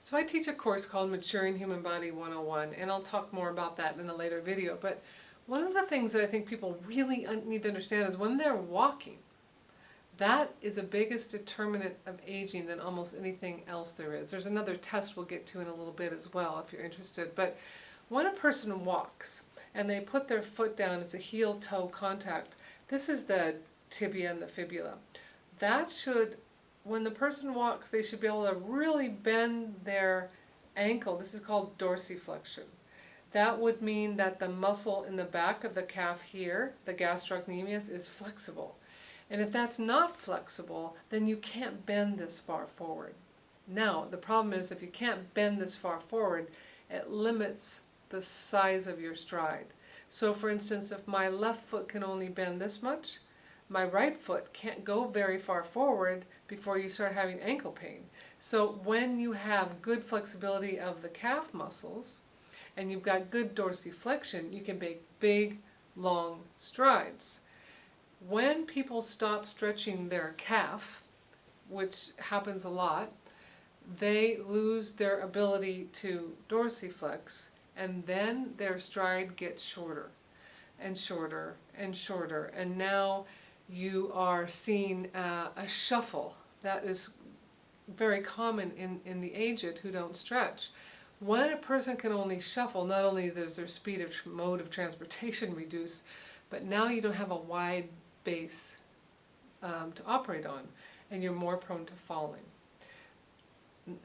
So I teach a course called Maturing Human Body 101, and I'll talk more about that in a later video. But one of the things that I think people really need to understand is when they're walking, that is the biggest determinant of aging than almost anything else there is. There's another test we'll get to in a little bit as well if you're interested. But when a person walks and they put their foot down, it's a heel-toe contact. This is the tibia and the fibula. That should, when the person walks, they should be able to really bend their ankle. This is called dorsiflexion. That would mean that the muscle in the back of the calf here, the gastrocnemius, is flexible. And if that's not flexible, then you can't bend this far forward. Now, the problem is if you can't bend this far forward, it limits the size of your stride. So for instance, if my left foot can only bend this much, my right foot can't go very far forward before you start having ankle pain. So when you have good flexibility of the calf muscles and you've got good dorsiflexion, you can make big, long strides. When people stop stretching their calf, which happens a lot, they lose their ability to dorsiflex, and then their stride gets shorter and shorter and shorter, and now you are seeing a shuffle that is very common in the aged who don't stretch. When a person can only shuffle, not only does their speed of mode of transportation reduce, but now you don't have a wide base to operate on, and you're more prone to falling.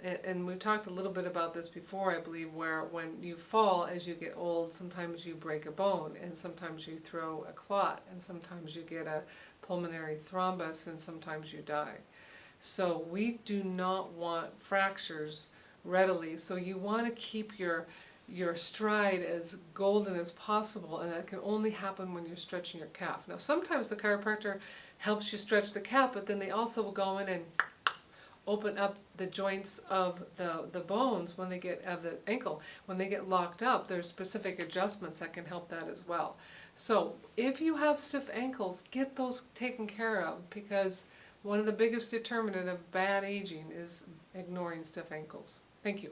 And we've talked a little bit about this before, I believe, where when you fall as you get old, sometimes you break a bone, and sometimes you throw a clot, and sometimes you get a pulmonary thrombus, and sometimes you die. So we do not want fractures readily, so you want to keep your stride as golden as possible, and that can only happen when you're stretching your calf. Now sometimes the chiropractor helps you stretch the calf, but then they also will go in and open up the joints of the bones when they get, of the ankle, when they get locked up. There's specific adjustments that can help that as well. So if you have stiff ankles, get those taken care of, because one of the biggest determinants of bad aging is ignoring stiff ankles. Thank you.